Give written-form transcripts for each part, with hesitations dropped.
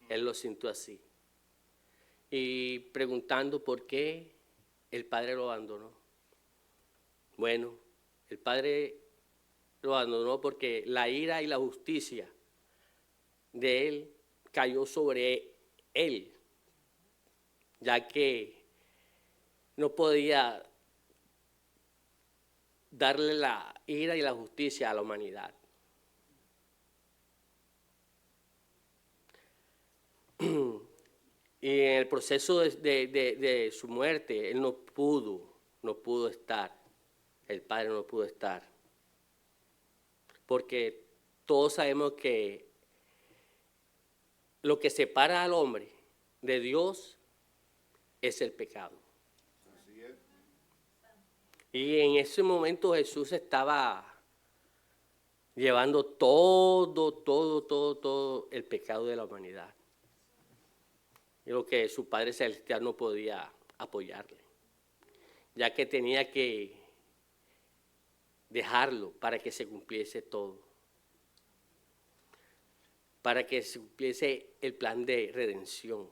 Él lo sintió así. Y preguntando por qué el padre lo abandonó. Bueno, el padre lo abandonó porque la ira y la justicia de él cayó sobre él, ya que no podía darle la ira y la justicia a la humanidad. Y en el proceso de su muerte, él no pudo estar, el padre no pudo estar, porque todos sabemos que lo que separa al hombre de Dios es el pecado. Así es. Y en ese momento Jesús estaba llevando todo el pecado de la humanidad. Y lo que su Padre Celestial no podía apoyarle, ya que tenía que dejarlo para que se cumpliese todo, para que se cumpliese el plan de redención.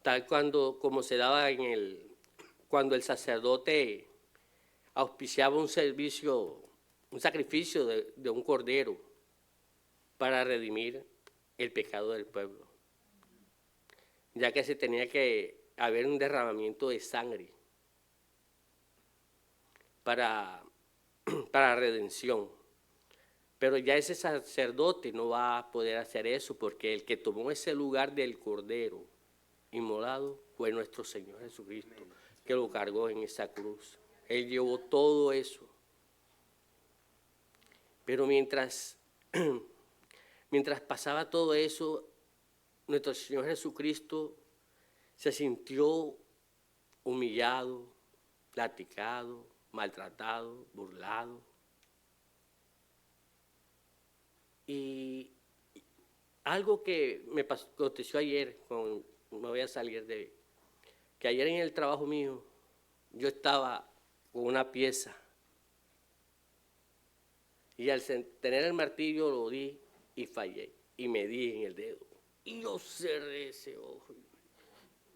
Tal como se daba cuando el sacerdote auspiciaba un sacrificio de un cordero para redimir el pecado del pueblo, ya que se tenía que haber un derramamiento de sangre para redención. Pero ya ese sacerdote no va a poder hacer eso, porque el que tomó ese lugar del cordero inmolado fue nuestro Señor Jesucristo, que lo cargó en esa cruz. Él llevó todo eso. Pero mientras pasaba todo eso, nuestro Señor Jesucristo se sintió humillado, latigado, maltratado, burlado. Y algo que me aconteció ayer, me voy a salir que ayer en el trabajo mío, yo estaba con una pieza y al tener el martillo lo di y fallé y me di en el dedo. Y yo cerré ese ojo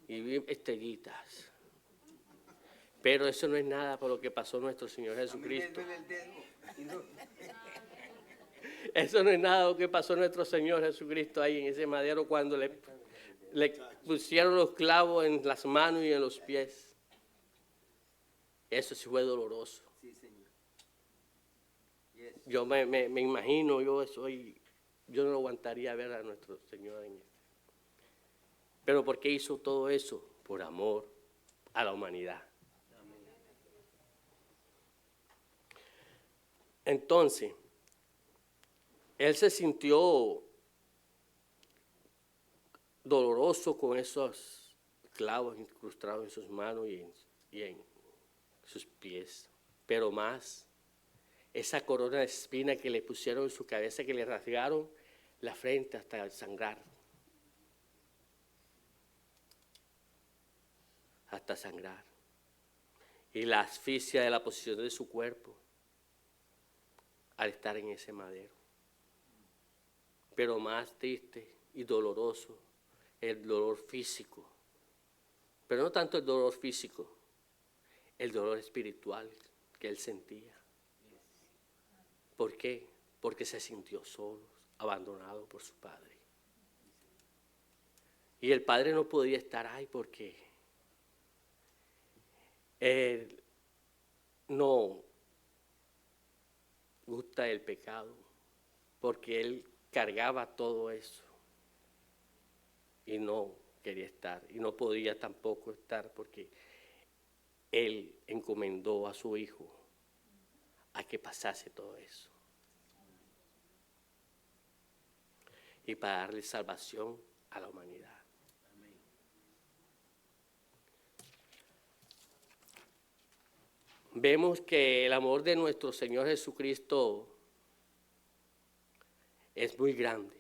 y vi estrellitas. Pero eso no es nada por lo que pasó nuestro Señor Jesucristo. Eso no es nada lo que pasó nuestro Señor Jesucristo ahí en ese madero cuando le pusieron los clavos en las manos y en los pies. Eso sí fue doloroso. Sí, Señor. Yes. Yo me imagino, yo no lo aguantaría ver a nuestro Señor en esto. Pero ¿por qué hizo todo eso? Por amor a la humanidad. Entonces, él se sintió doloroso con esos clavos incrustados en sus manos y en sus pies, pero más esa corona de espina que le pusieron en su cabeza, que le rasgaron la frente hasta sangrar. Hasta sangrar. Y la asfixia de la posición de su cuerpo al estar en ese madero. Pero más triste y doloroso, el dolor físico. Pero no tanto el dolor físico, el dolor espiritual que él sentía. ¿Por qué? Porque se sintió solo, abandonado por su padre. Y el padre no podía estar ahí porque él no gusta el pecado, porque él cargaba todo eso y no quería estar y no podía tampoco estar porque él encomendó a su hijo a que pasase todo eso y para darle salvación a la humanidad. Vemos que el amor de nuestro Señor Jesucristo es muy grande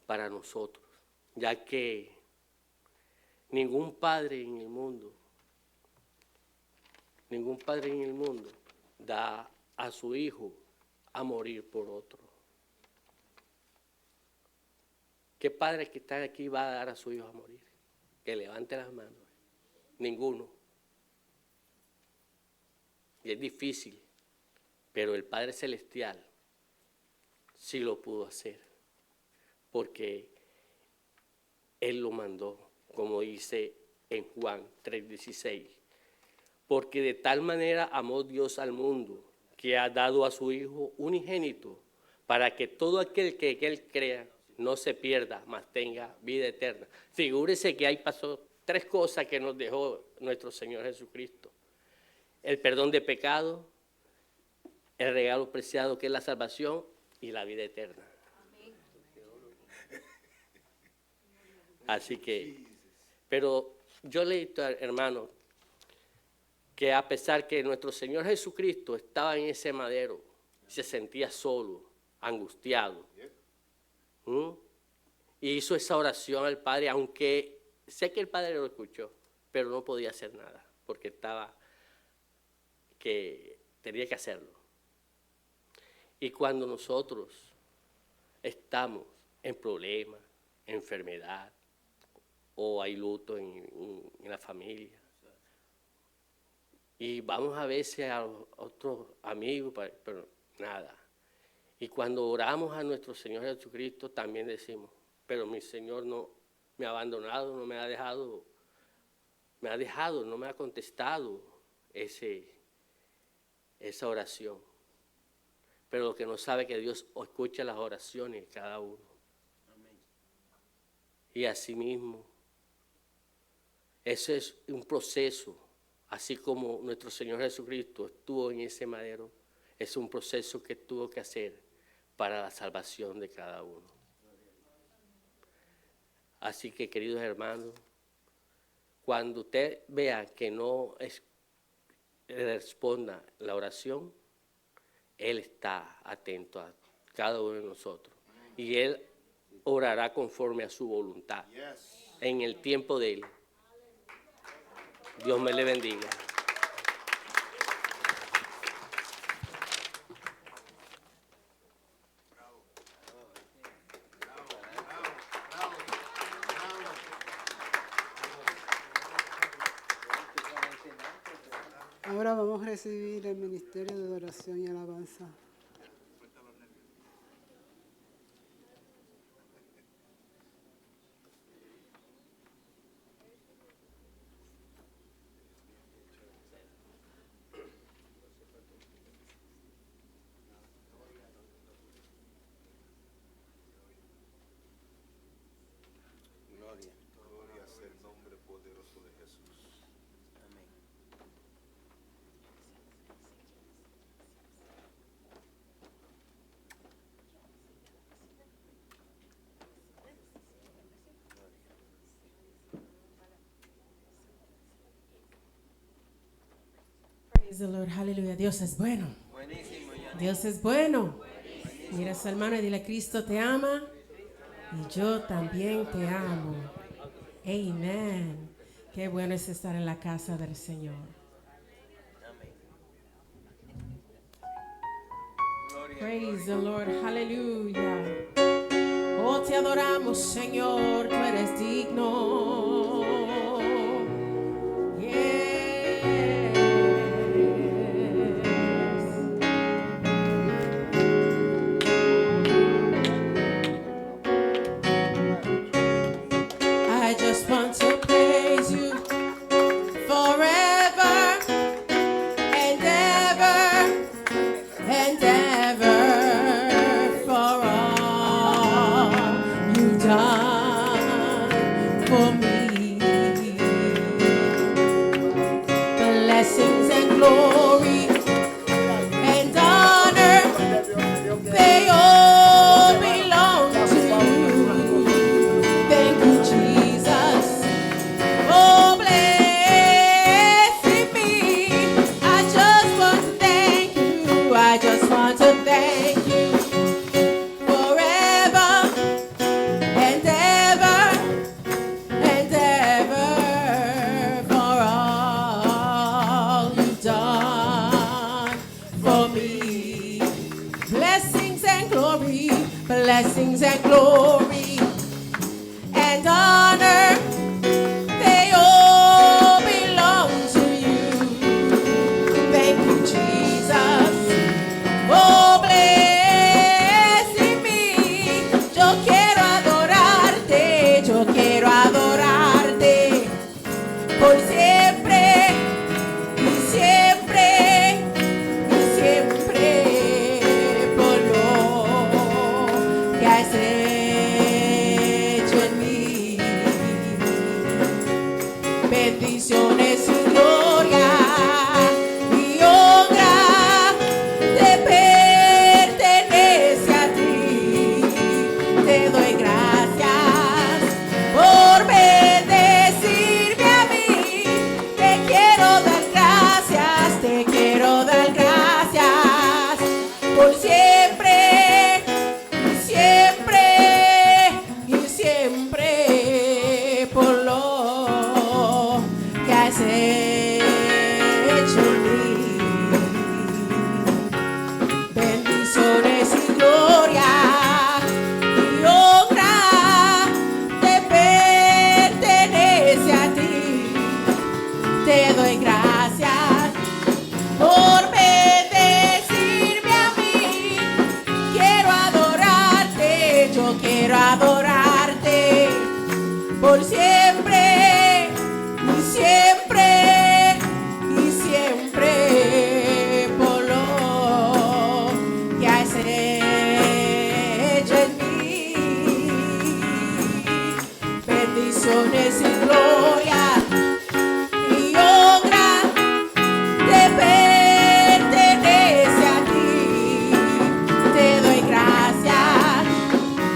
para nosotros, ya que ningún padre en el mundo da a su hijo a morir por otro. ¿Qué padre que está aquí va a dar a su hijo a morir? Que levante las manos. Ninguno. Y es difícil, pero el Padre Celestial sí lo pudo hacer, porque Él lo mandó, como dice en Juan 3:16. Porque de tal manera amó Dios al mundo, que ha dado a su Hijo unigénito, para que todo aquel que en Él crea no se pierda, mas tenga vida eterna. Figúrese que ahí pasó 3 cosas que nos dejó nuestro Señor Jesucristo: el perdón de pecado, el regalo preciado que es la salvación y la vida eterna. Así que, pero yo le digo, hermano, que a pesar que nuestro Señor Jesucristo estaba en ese madero, se sentía solo, angustiado, y hizo esa oración al Padre, aunque sé que el Padre lo escuchó, pero no podía hacer nada, porque tenía que hacerlo. Y cuando nosotros estamos en problemas, enfermedad, o hay luto en la familia, y vamos a veces a otros amigos, pero nada. Y cuando oramos a nuestro Señor Jesucristo, también decimos, pero mi Señor no me ha abandonado, no me ha dejado, no me ha contestado esa oración. Pero lo que no sabe es que Dios escucha las oraciones de cada uno. Amén. Y asimismo, eso es un proceso, así como nuestro Señor Jesucristo estuvo en ese madero, es un proceso que tuvo que hacer para la salvación de cada uno. Así que, queridos hermanos, cuando usted vea que no responda la oración, Él está atento a cada uno de nosotros. Y Él orará conforme a su voluntad, en el tiempo de Él. Dios me le bendiga. Ahora vamos a recibir el ministerio de adoración y alabanza. Gloria sea el nombre poderoso de Jesús. Amén. Praise the Lord, aleluya. Dios es bueno. Dios es bueno. Mira a su hermano y dile: Cristo te ama y yo también te amo. Amén. Qué bueno es estar en la casa del Señor. Praise the Lord, aleluya. Oh, te adoramos, Señor, tú eres digno. I just want to praise you forever and ever and ever for all you've done for me. Blessings and glory and honor, they all belong to you. Thank you, Jesus. Oh, blessing me. I just want to thank you. I just want to thank you forever and ever and ever for all you've done for me. Blessings and glory, blessings and glory has hecho en mí. Bendiciones y gloria y honra te pertenece a ti. Te doy gracias por bendecirme a mí. Te quiero dar gracias por siempre, y siempre, y siempre, por lo que has hecho en mí. Bendiciones y gloria y honra te pertenece a ti. Te doy gracias por bendecirme a mí. Quiero adorarte, yo quiero adorarte por siempre, y siempre, y siempre, por lo que has hecho en mí. Bendiciones y gloria y honra te pertenece a ti. Te doy gracias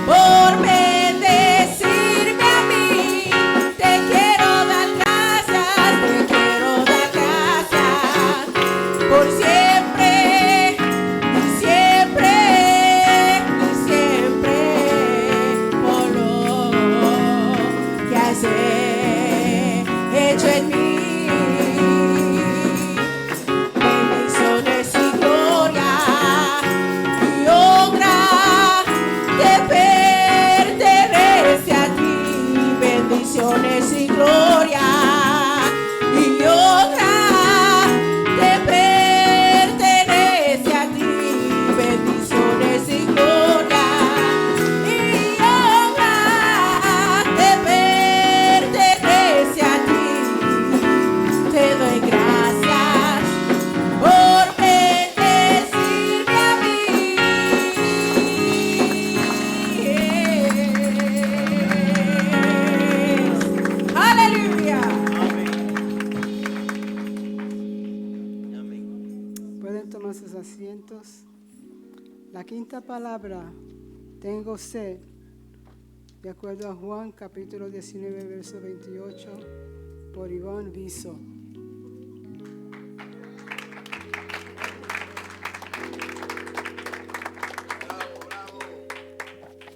por bendecirme a mí. Te quiero dar gracias por siempre, y siempre, y siempre, por lo que has hecho en mí. Bendiciones y gloria y honra te pertenece a ti. Bendiciones y gloria y honra te pertenece a ti. Bendiciones y gloria y honra te pertenece a ti. Te doy gracias por bendecirme a mí. Aleluya. Pueden tomar sus asientos. La quinta palabra, tengo sed, de acuerdo a Juan capítulo 19, verso 28, por Ivonne Viso.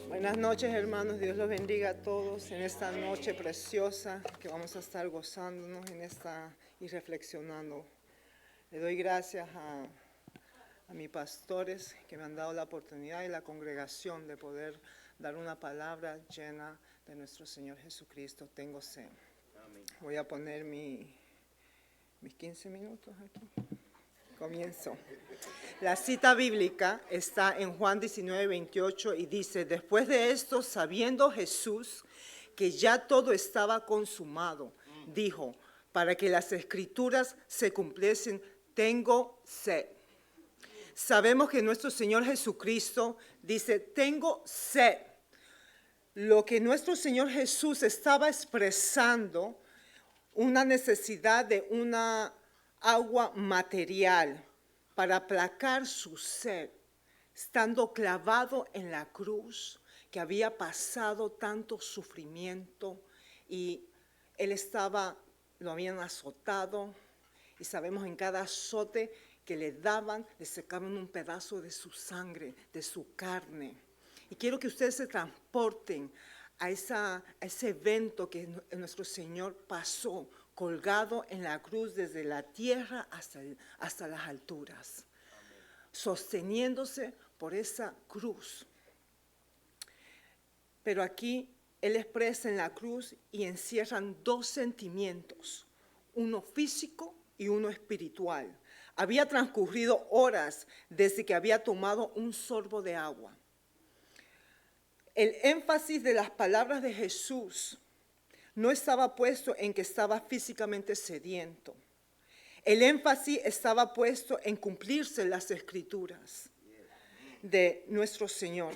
Buenas noches, hermanos. Dios los bendiga a todos en esta noche preciosa que vamos a estar gozándonos en esta y reflexionando. Le doy gracias a mis pastores que me han dado la oportunidad y la congregación de poder dar una palabra llena de nuestro Señor Jesucristo. Tengo sed. Voy a poner mis 15 minutos aquí. Comienzo. La cita bíblica está en Juan 19, 28 y dice: después de esto, sabiendo Jesús que ya todo estaba consumado, dijo, para que las escrituras se cumpliesen, tengo sed. Sabemos que nuestro Señor Jesucristo dice, tengo sed. Lo que nuestro Señor Jesús estaba expresando, una necesidad de una agua material para aplacar su sed, estando clavado en la cruz, que había pasado tanto sufrimiento y él lo habían azotado, y sabemos en cada azote que le daban, le sacaban un pedazo de su sangre, de su carne. Y quiero que ustedes se transporten a ese evento que nuestro Señor pasó, colgado en la cruz desde la tierra hasta las alturas, sosteniéndose por esa cruz. Pero aquí Él expresa en la cruz y encierran dos sentimientos, uno físico y uno espiritual. Había transcurrido horas desde que había tomado un sorbo de agua. El énfasis de las palabras de Jesús no estaba puesto en que estaba físicamente sediento. El énfasis estaba puesto en cumplirse las escrituras de nuestro Señor.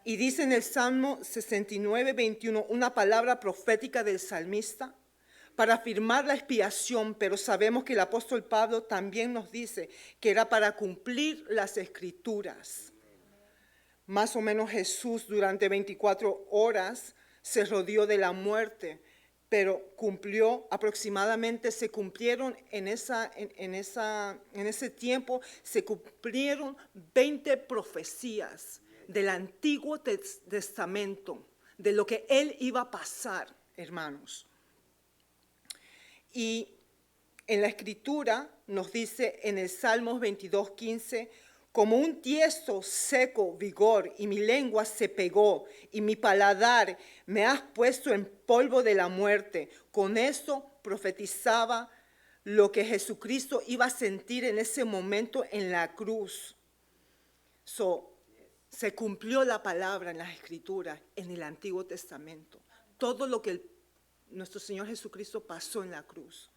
Y dice en el Salmo 69, 21, una palabra profética del salmista para afirmar la expiación, pero sabemos que el apóstol Pablo también nos dice que era para cumplir las escrituras. Más o menos Jesús durante 24 horas se rodeó de la muerte, pero cumplió aproximadamente, se cumplieron en ese tiempo, se cumplieron 20 profecías del Antiguo Testamento, de lo que él iba a pasar, hermanos. Y en la Escritura nos dice en el Salmos 22:15, como un tiesto seco vigor, y mi lengua se pegó, y mi paladar me has puesto en polvo de la muerte. Con esto profetizaba lo que Jesucristo iba a sentir en ese momento en la cruz. Se cumplió la palabra en las Escrituras, en el Antiguo Testamento. Todo lo que nuestro Señor Jesucristo pasó en la cruz.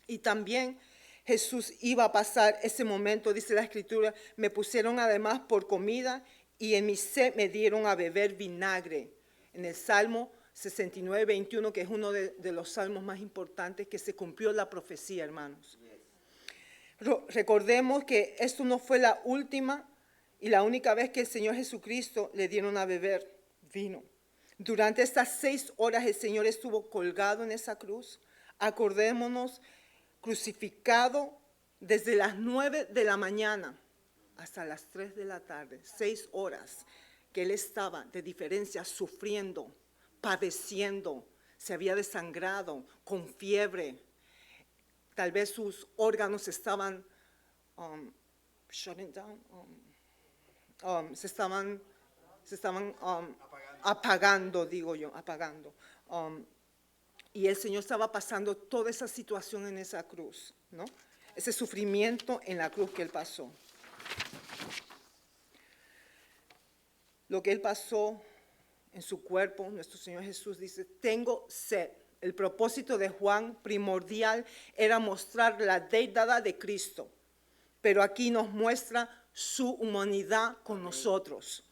Y también Jesús iba a pasar ese momento, dice la Escritura, me pusieron además por comida y en mi sed me dieron a beber vinagre. En el Salmo 69, 21, que es uno de los salmos más importantes, que se cumplió la profecía, hermanos. Recordemos que esto no fue la última y la única vez que el Señor Jesucristo le dieron a beber vino. Durante estas 6 horas el Señor estuvo colgado en esa cruz. Acordémonos, crucificado desde las 9 de la mañana hasta las 3 de la tarde. 6 horas que Él estaba de diferencia sufriendo, padeciendo. Se había desangrado, con fiebre. Tal vez sus órganos estaban shutting down, se estaban apagando. Y el Señor estaba pasando toda esa situación en esa cruz, ¿no? Ese sufrimiento en la cruz que Él pasó. Lo que Él pasó en su cuerpo, nuestro Señor Jesús dice, tengo sed. El propósito de Juan primordial era mostrar la deidad de Cristo, pero aquí nos muestra su humanidad con nosotros.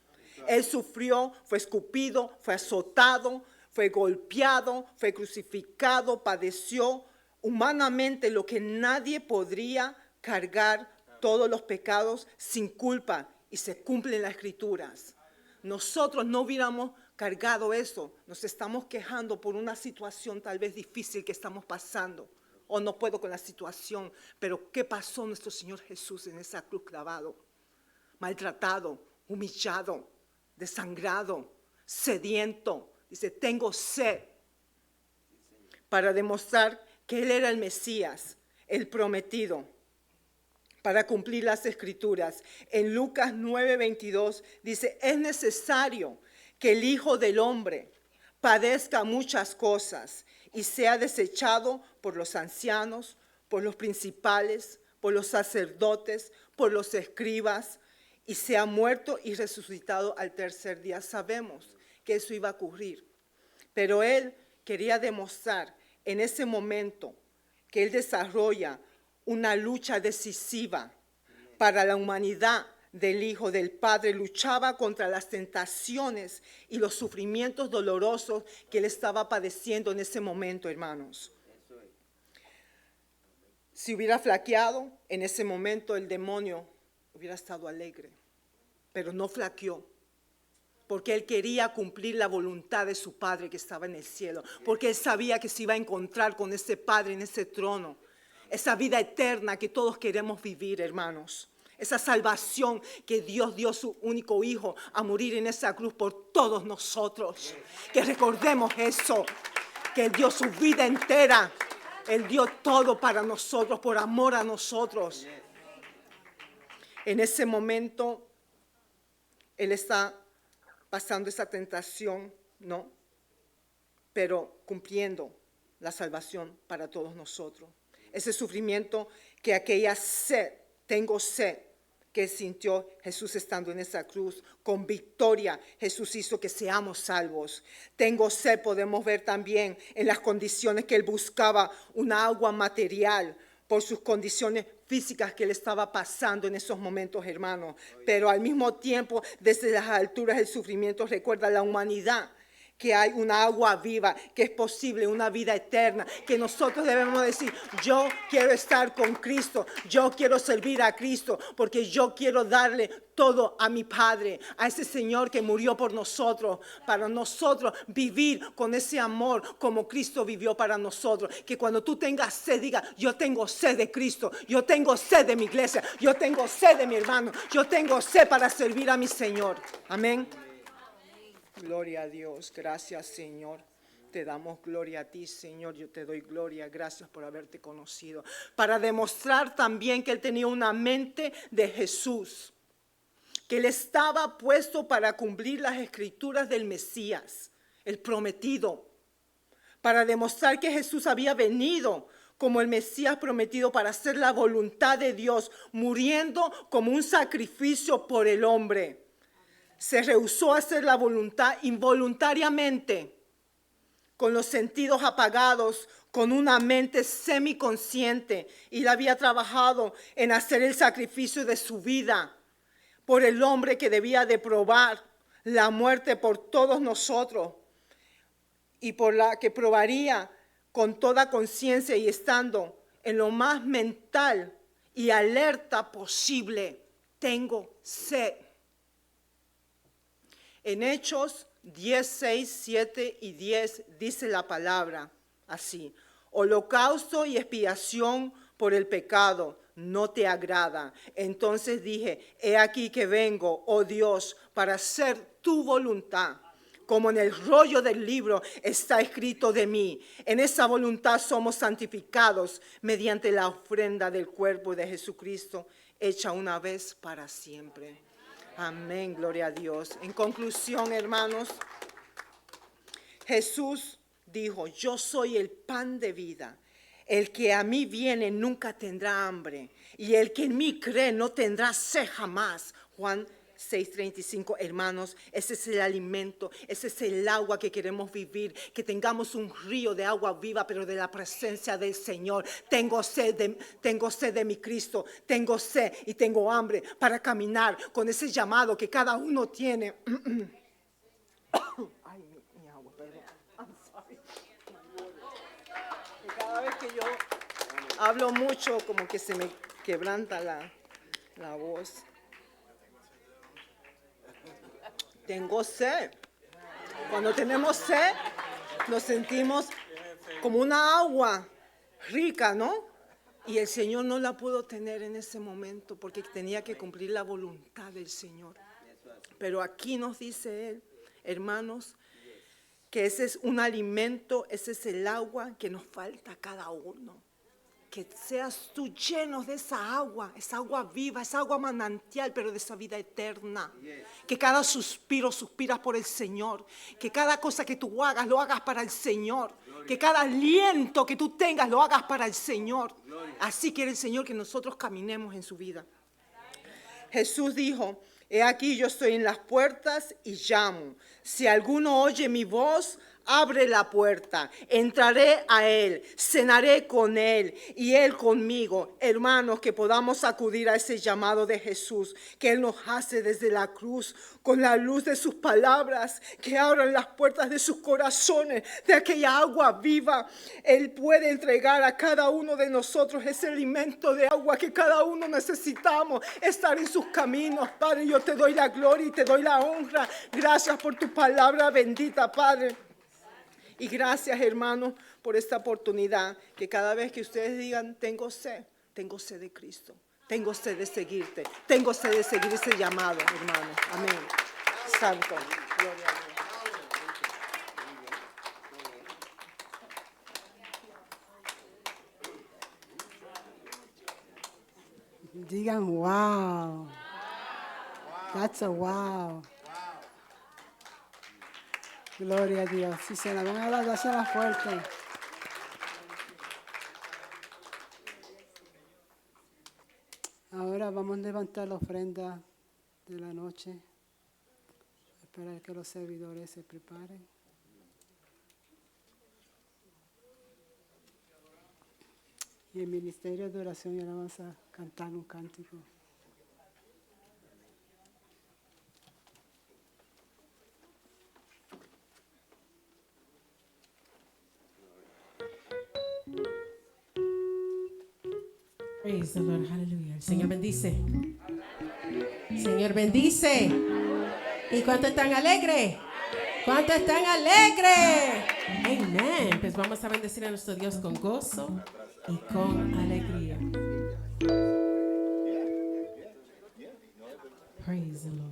Él sufrió, fue escupido, fue azotado, fue golpeado, fue crucificado, padeció humanamente lo que nadie podría cargar, todos los pecados sin culpa, y se cumplen las Escrituras. Nosotros no hubiéramos cargado eso, nos estamos quejando por una situación tal vez difícil que estamos pasando, o no puedo con la situación, pero ¿qué pasó nuestro Señor Jesús en esa cruz clavado? Maltratado, humillado, desangrado, sediento. Dice, tengo sed, para demostrar que Él era el Mesías, el prometido, para cumplir las Escrituras. En Lucas 9:22 dice, es necesario que el Hijo del Hombre padezca muchas cosas y sea desechado por los ancianos, por los principales, por los sacerdotes, por los escribas, y sea muerto y resucitado al tercer día. Sabemos que eso iba a ocurrir, pero Él quería demostrar en ese momento que Él desarrolla una lucha decisiva para la humanidad del Hijo del Padre. Luchaba contra las tentaciones y los sufrimientos dolorosos que Él estaba padeciendo en ese momento, hermanos. Si hubiera flaqueado en ese momento, el demonio hubiera estado alegre, pero no flaqueó, porque Él quería cumplir la voluntad de su Padre que estaba en el cielo, porque Él sabía que se iba a encontrar con ese Padre en ese trono, esa vida eterna que todos queremos vivir, hermanos, esa salvación que Dios dio a su único Hijo a morir en esa cruz por todos nosotros. Que recordemos eso, que Él dio su vida entera, Él dio todo para nosotros, por amor a nosotros. En ese momento, Él está pasando esa tentación, ¿no? Pero cumpliendo la salvación para todos nosotros. Ese sufrimiento que aquella sed, tengo sed, que sintió Jesús estando en esa cruz, con victoria Jesús hizo que seamos salvos. Tengo sed, podemos ver también en las condiciones que Él buscaba una agua material por sus condiciones físicas que él estaba pasando en esos momentos, hermanos. Pero al mismo tiempo, desde las alturas del sufrimiento, recuerda la humanidad, que hay una agua viva, que es posible una vida eterna, que nosotros debemos decir, yo quiero estar con Cristo, yo quiero servir a Cristo, porque yo quiero darle todo a mi Padre, a ese Señor que murió por nosotros, para nosotros vivir con ese amor como Cristo vivió para nosotros. Que cuando tú tengas sed, diga, yo tengo sed de Cristo, yo tengo sed de mi iglesia, yo tengo sed de mi hermano, yo tengo sed para servir a mi Señor. Amén. Gloria a Dios, gracias Señor. Te damos gloria a ti, Señor. Yo te doy gloria, gracias por haberte conocido. Para demostrar también que él tenía una mente de Jesús, que él estaba puesto para cumplir las escrituras del Mesías, el prometido. Para demostrar que Jesús había venido como el Mesías prometido para hacer la voluntad de Dios, muriendo como un sacrificio por el hombre. Se rehusó a hacer la voluntad involuntariamente, con los sentidos apagados, con una mente semiconsciente, y él había trabajado en hacer el sacrificio de su vida por el hombre que debía de probar la muerte por todos nosotros, y por la que probaría con toda conciencia y estando en lo más mental y alerta posible. Tengo sed. En Hechos 10, 6, 7 y 10 dice la palabra así: holocausto y expiación por el pecado no te agrada. Entonces dije, he aquí que vengo, oh Dios, para hacer tu voluntad. Como en el rollo del libro está escrito de mí. En esa voluntad somos santificados mediante la ofrenda del cuerpo de Jesucristo, hecha una vez para siempre. Amén, gloria a Dios. En conclusión, hermanos, Jesús dijo, yo soy el pan de vida. El que a mí viene nunca tendrá hambre, y el que en mí cree no tendrá sed jamás. Juan 6:35, hermanos, ese es el alimento, ese es el agua que queremos vivir, que tengamos un río de agua viva, pero de la presencia del Señor. Tengo sed de mi Cristo, tengo sed y tengo hambre para caminar con ese llamado que cada uno tiene. Ay, mi agua, perdón. I'm sorry. Y cada vez que yo hablo mucho, como que se me quebranta la voz. Tengo sed. Cuando tenemos sed, nos sentimos como una agua rica, ¿no? Y el Señor no la pudo tener en ese momento porque tenía que cumplir la voluntad del Señor. Pero aquí nos dice Él, hermanos, que ese es un alimento, ese es el agua que nos falta a cada uno. Que seas tú lleno de esa agua viva, esa agua manantial, pero de esa vida eterna. Que cada suspiro suspiras por el Señor. Que cada cosa que tú hagas, lo hagas para el Señor. Que cada aliento que tú tengas, lo hagas para el Señor. Así quiere el Señor que nosotros caminemos en su vida. Jesús dijo, he aquí yo estoy en las puertas y llamo. Si alguno oye mi voz, abre la puerta, entraré a Él, cenaré con Él y Él conmigo. Hermanos, que podamos acudir a ese llamado de Jesús, que Él nos hace desde la cruz, con la luz de sus palabras, que abran las puertas de sus corazones, de aquella agua viva. Él puede entregar a cada uno de nosotros ese alimento de agua que cada uno necesitamos, estar en sus caminos. Padre, yo te doy la gloria y te doy la honra. Gracias por tu palabra bendita, Padre. Y gracias, hermanos, por esta oportunidad, que cada vez que ustedes digan, tengo sed de Cristo, tengo sed de seguirte, tengo sed de seguir ese llamado, hermanos. Amén. Santo. Gloria a Dios. Digan, wow. That's a wow. Gloria a Dios. Si se la van a dar, dásela fuerte. Ahora vamos a levantar la ofrenda de la noche. Esperar que los servidores se preparen. Y el ministerio de oración y alabanza cantar un cántico. Praise the Lord, aleluya. El Señor bendice. El Señor bendice. ¿Y cuántos están alegres? ¿Cuántos están alegres? Amén. Pues vamos a bendecir a nuestro Dios con gozo y con alegría. Praise the Lord.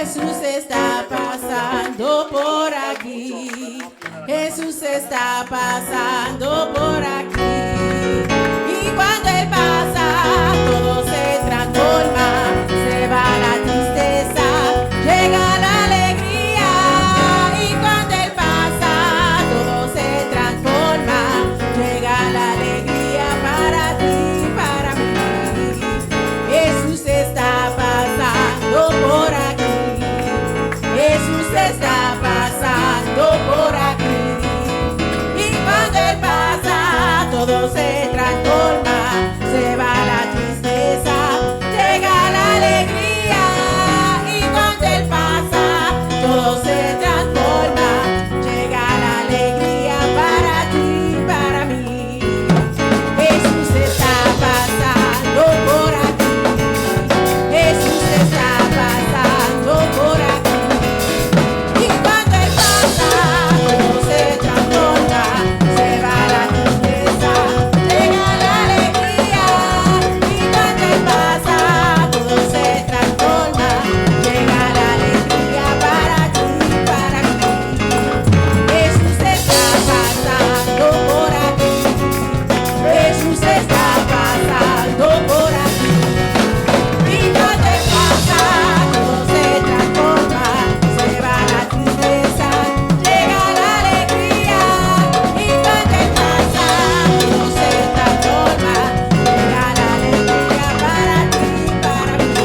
Jesús está pasando por aquí. Jesús está pasando por aquí. Y cuando Él pasa, todo se transforma. Se va la tristeza, llega la alegría. Y cuando Él pasa, todo se transforma. Llega la alegría para ti, para mí. Jesús está pasando por aquí. Jesús está pasando por aquí. Y cuando Él pasa, todo se transforma. Se va la tristeza, llega la alegría. Y cuando Él pasa, todo se transforma. Llega la alegría para ti, para mí. Jesús está pasando por aquí. Jesús está pasando por aquí. Y cuando Él pasa, todo se transforma. Se va la tristeza, llega la alegría. Y cuando Él pasa, todo se transforma. Llega la alegría para ti, para mí. Jesús está pasando por aquí. Jesús está pasando por aquí. Y cuando Él pasa, todo se transforma. Se va la tristeza, llega la alegría. Y cuando Él pasa, todo se transforma. Llega la alegría para ti, para mí.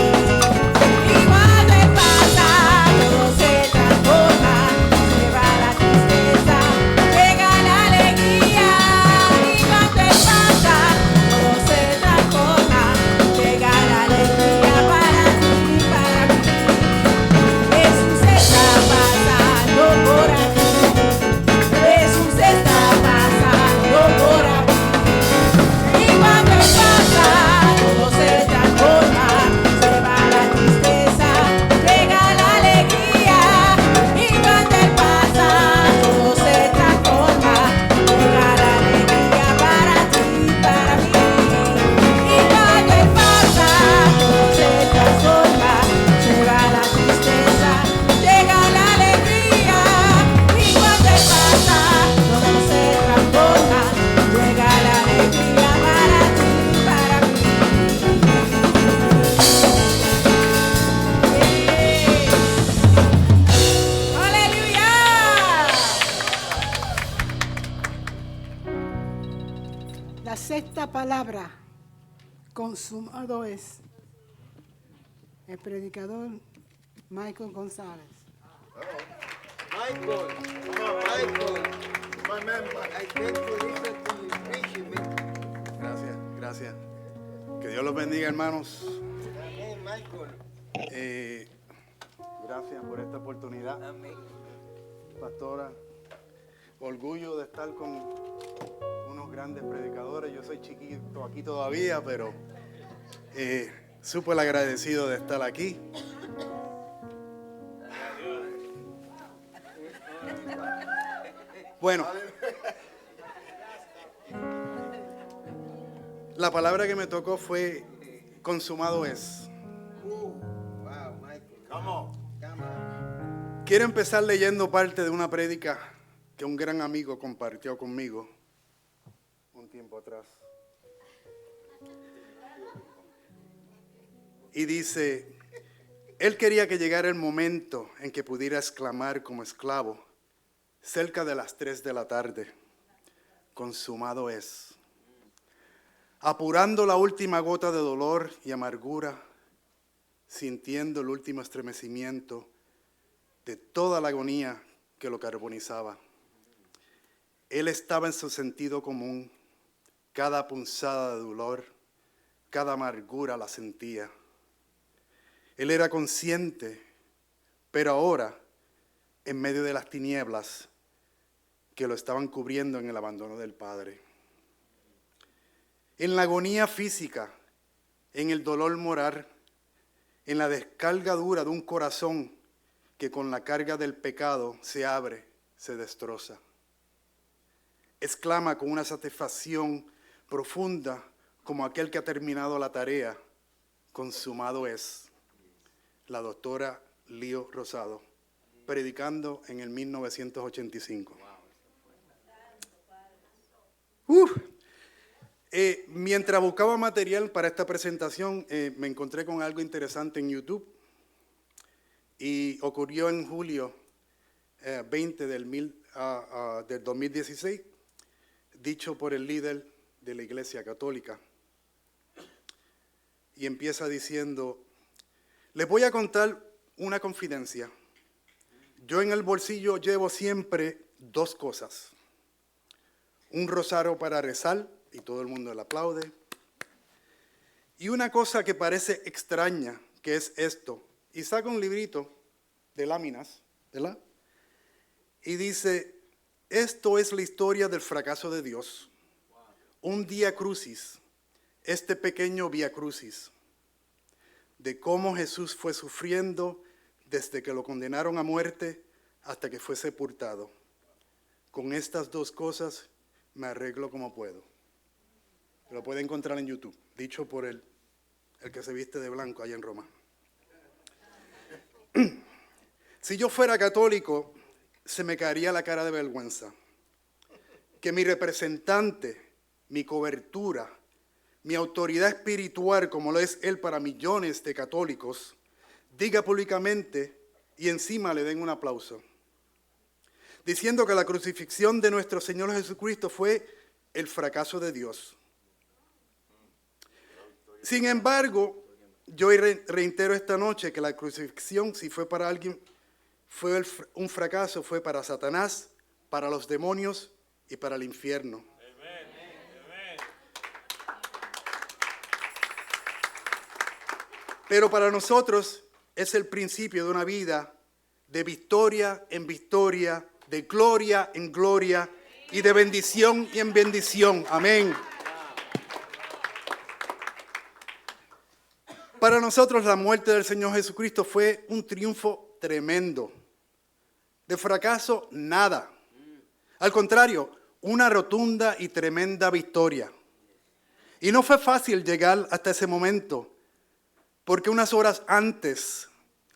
Y cuando Él pasa, todo se transforma. Se va la tristeza, llega la alegría. Y cuando Él pasa, todo se transforma. Llega la alegría para ti, para mí. Jesús está pasando por aquí. Jesús está pasando por aquí. Y cuando Él pasa, todo se transforma. Se va la tristeza, llega la alegría. Y cuando Él pasa, todo se transforma. Llega la alegría para ti, para mí. Y cuando Él pasa, todo se transforma. Se va la tristeza, llega la alegría. Y cuando Él pasa, todo se transforma. Llega la alegría para ti, para mí. ¡Aleluya! La sexta palabra, consumado es. El predicador Michael González. Michael, Michael, my man, I came to listen to you preaching, man. Gracias, gracias. Que Dios los bendiga, hermanos. Amén, Michael. Gracias por esta oportunidad, Amén. pastora. Orgullo de estar con unos grandes predicadores. Yo soy chiquito aquí todavía, pero súper agradecido de estar aquí. Bueno, la palabra que me tocó fue consumado es. Wow, Michael. Come on. Come on. Quiero empezar leyendo parte de una prédica que un gran amigo compartió conmigo un tiempo atrás. Y dice, Él quería que llegara el momento en que pudiera exclamar como esclavo, cerca de las 3 de la tarde, consumado es. Apurando la última gota de dolor y amargura, sintiendo el último estremecimiento de toda la agonía que lo carbonizaba. Él estaba en su sentido común, cada punzada de dolor, cada amargura la sentía. Él era consciente, pero ahora, en medio de las tinieblas que lo estaban cubriendo en el abandono del Padre. En la agonía física, en el dolor moral, en la descarga dura de un corazón que con la carga del pecado se abre, se destroza. Exclama con una satisfacción profunda como aquel que ha terminado la tarea, consumado es. La doctora Lío Rosado, predicando en el 1985. Mientras buscaba material para esta presentación, me encontré con algo interesante en YouTube y ocurrió en julio 20 del 2016, dicho por el líder de la Iglesia Católica. Y empieza diciendo: les voy a contar una confidencia. Yo en el bolsillo llevo siempre 2 cosas. Un rosario para rezar, y todo el mundo le aplaude. Y una cosa que parece extraña, que es esto. Y saca un librito de láminas, ¿verdad? Y dice: esto es la historia del fracaso de Dios. Un Vía Crucis, este pequeño Vía Crucis, de cómo Jesús fue sufriendo desde que lo condenaron a muerte hasta que fue sepultado. Con estas 2 cosas me arreglo como puedo. Lo puede encontrar en YouTube, dicho por el que se viste de blanco allá en Roma. Si yo fuera católico, se me caería la cara de vergüenza. Que mi representante, mi cobertura, mi autoridad espiritual, como lo es él para millones de católicos, diga públicamente y encima le den un aplauso, diciendo que la crucifixión de nuestro Señor Jesucristo fue el fracaso de Dios. Sin embargo, yo reitero esta noche que la crucifixión, si fue para alguien, fue un fracaso, fue para Satanás, para los demonios y para el infierno. Pero para nosotros es el principio de una vida de victoria en victoria, de gloria en gloria y de bendición en bendición. Amén. Para nosotros la muerte del Señor Jesucristo fue un triunfo tremendo. De fracaso, nada. Al contrario, una rotunda y tremenda victoria. Y no fue fácil llegar hasta ese momento, porque unas horas antes,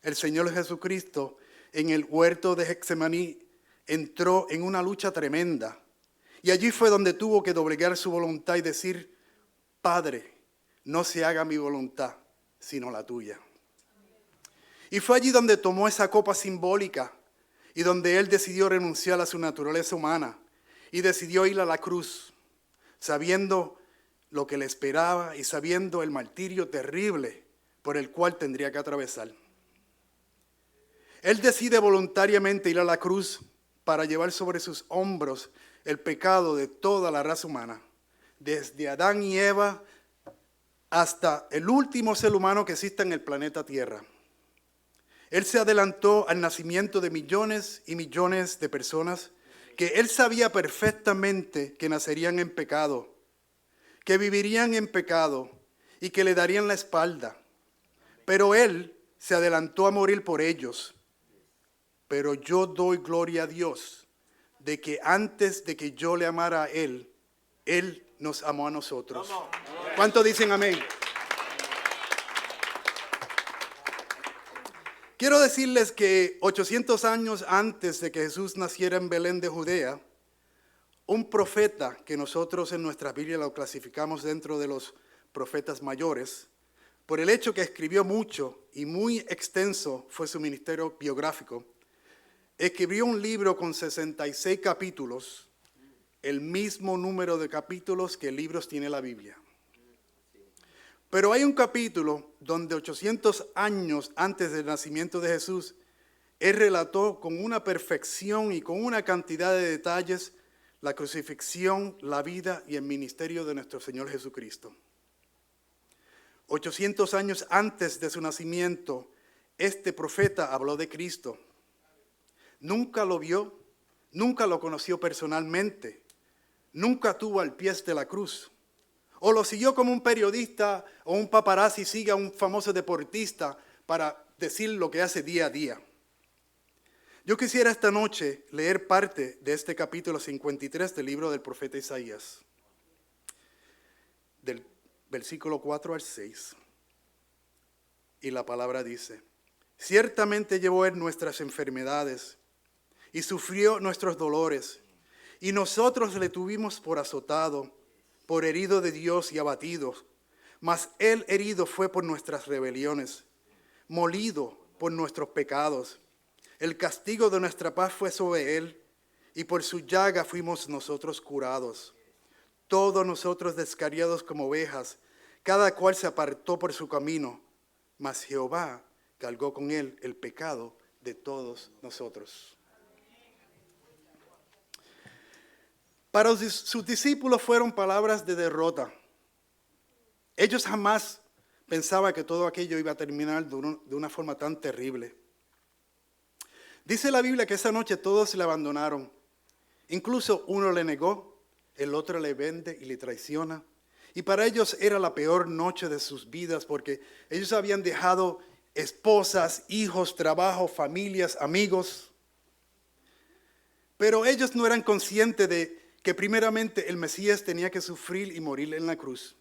el Señor Jesucristo en el huerto de Getsemaní entró en una lucha tremenda. Y allí fue donde tuvo que doblegar su voluntad y decir: Padre, no se haga mi voluntad, sino la tuya. Y fue allí donde tomó esa copa simbólica y donde él decidió renunciar a su naturaleza humana y decidió ir a la cruz, sabiendo lo que le esperaba y sabiendo el martirio terrible por el cual tendría que atravesar. Él decide voluntariamente ir a la cruz para llevar sobre sus hombros el pecado de toda la raza humana, desde Adán y Eva hasta el último ser humano que exista en el planeta Tierra. Él se adelantó al nacimiento de millones y millones de personas que él sabía perfectamente que nacerían en pecado, que vivirían en pecado y que le darían la espalda. Pero él se adelantó a morir por ellos. Pero yo doy gloria a Dios de que antes de que yo le amara a él, él nos amó a nosotros. ¿Cuántos dicen amén? Quiero decirles que 800 años antes de que Jesús naciera en Belén de Judea, un profeta que nosotros en nuestra Biblia lo clasificamos dentro de los profetas mayores, por el hecho que escribió mucho y muy extenso fue su ministerio biográfico, escribió un libro con 66 capítulos, el mismo número de capítulos que libros tiene la Biblia. Pero hay un capítulo donde 800 años antes del nacimiento de Jesús, él relató con una perfección y con una cantidad de detalles la crucifixión, la vida y el ministerio de nuestro Señor Jesucristo. 800 años antes de su nacimiento, este profeta habló de Cristo. Nunca lo vio, nunca lo conoció personalmente, nunca tuvo al pie de la cruz. O lo siguió como un periodista o un paparazzi sigue a un famoso deportista para decir lo que hace día a día. Yo quisiera esta noche leer parte de este capítulo 53 del libro del profeta Isaías, del versículo 4 al 6. Y la palabra dice: ciertamente llevó él nuestras enfermedades y sufrió nuestros dolores, y nosotros le tuvimos por azotado, por herido de Dios y abatido. Mas él herido fue por nuestras rebeliones, molido por nuestros pecados. El castigo de nuestra paz fue sobre él, y por su llaga fuimos nosotros curados. Todos nosotros descarriados como ovejas, cada cual se apartó por su camino, mas Jehová cargó con él el pecado de todos nosotros. Para sus discípulos fueron palabras de derrota. Ellos jamás pensaban que todo aquello iba a terminar de una forma tan terrible. Dice la Biblia que esa noche todos le abandonaron. Incluso uno le negó, el otro le vende y le traiciona. Y para ellos era la peor noche de sus vidas porque ellos habían dejado esposas, hijos, trabajo, familias, amigos. Pero ellos no eran conscientes de que primeramente el Mesías tenía que sufrir y morir en la cruz.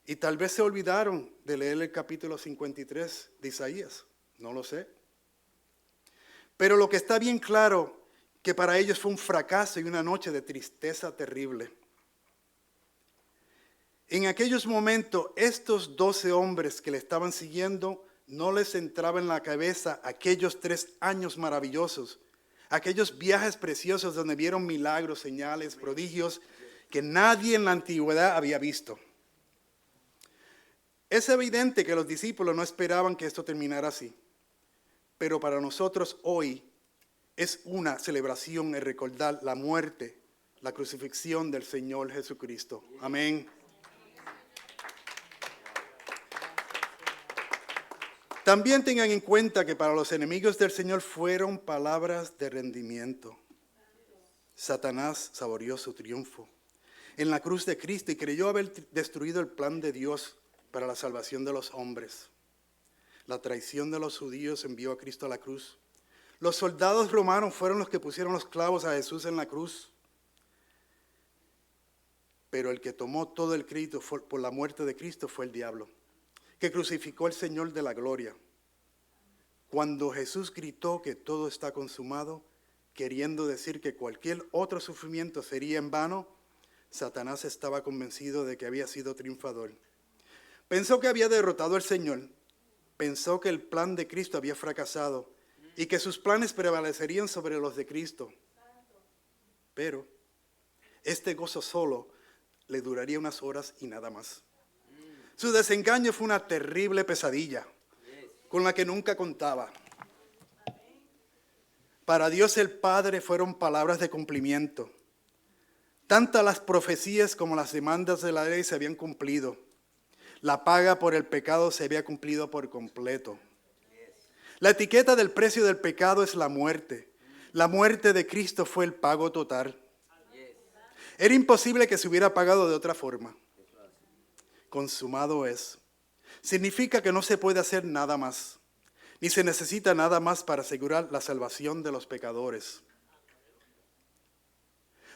Y tal vez se olvidaron de leer el capítulo 53 de Isaías, no lo sé. Pero lo que está bien claro, que para ellos fue un fracaso y una noche de tristeza terrible. En aquellos momentos, estos 12 hombres que le estaban siguiendo, no les entraba en la cabeza aquellos 3 años maravillosos, aquellos viajes preciosos donde vieron milagros, señales, prodigios que nadie en la antigüedad había visto. Es evidente que los discípulos no esperaban que esto terminara así, pero para nosotros hoy es una celebración el recordar la muerte, la crucifixión del Señor Jesucristo. Amén. También tengan en cuenta que para los enemigos del Señor fueron palabras de rendimiento. Satanás saboreó su triunfo en la cruz de Cristo y creyó haber destruido el plan de Dios para la salvación de los hombres. La traición de los judíos envió a Cristo a la cruz. Los soldados romanos fueron los que pusieron los clavos a Jesús en la cruz. Pero el que tomó todo el crédito por la muerte de Cristo fue el diablo, que crucificó al Señor de la gloria. Cuando Jesús gritó que todo está consumado, queriendo decir que cualquier otro sufrimiento sería en vano, Satanás estaba convencido de que había sido triunfador. Pensó que había derrotado al Señor, pensó que el plan de Cristo había fracasado y que sus planes prevalecerían sobre los de Cristo. Pero este gozo solo le duraría unas horas y nada más. Su desengaño fue una terrible pesadilla con la que nunca contaba. Para Dios el Padre fueron palabras de cumplimiento. Tantas las profecías como las demandas de la ley se habían cumplido. La paga por el pecado se había cumplido por completo. La etiqueta del precio del pecado es la muerte. La muerte de Cristo fue el pago total. Era imposible que se hubiera pagado de otra forma. Consumado es. Significa que no se puede hacer nada más, ni se necesita nada más para asegurar la salvación de los pecadores.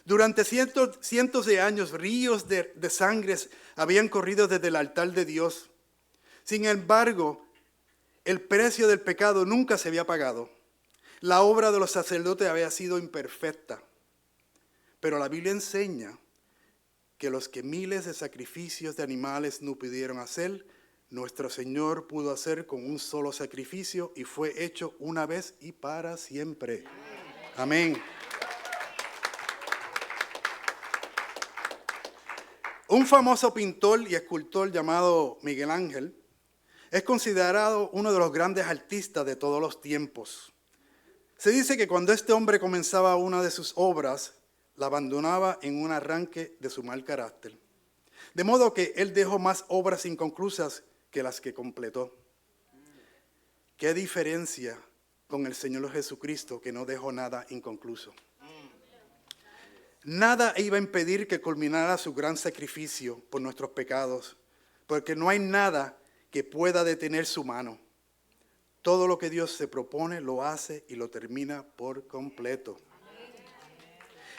Durante cientos de años, ríos de sangre habían corrido desde el altar de Dios. Sin embargo, el precio del pecado nunca se había pagado. La obra de los sacerdotes había sido imperfecta. Pero la Biblia enseña que los que miles de sacrificios de animales no pudieron hacer, nuestro Señor pudo hacer con un solo sacrificio y fue hecho una vez y para siempre. Amén. Un famoso pintor y escultor llamado Miguel Ángel es considerado uno de los grandes artistas de todos los tiempos. Se dice que cuando este hombre comenzaba una de sus obras, la abandonaba en un arranque de su mal carácter. De modo que él dejó más obras inconclusas que las que completó. ¿Qué diferencia con el Señor Jesucristo, que no dejó nada inconcluso? Nada iba a impedir que culminara su gran sacrificio por nuestros pecados, porque no hay nada que pueda detener su mano. Todo lo que Dios se propone lo hace y lo termina por completo.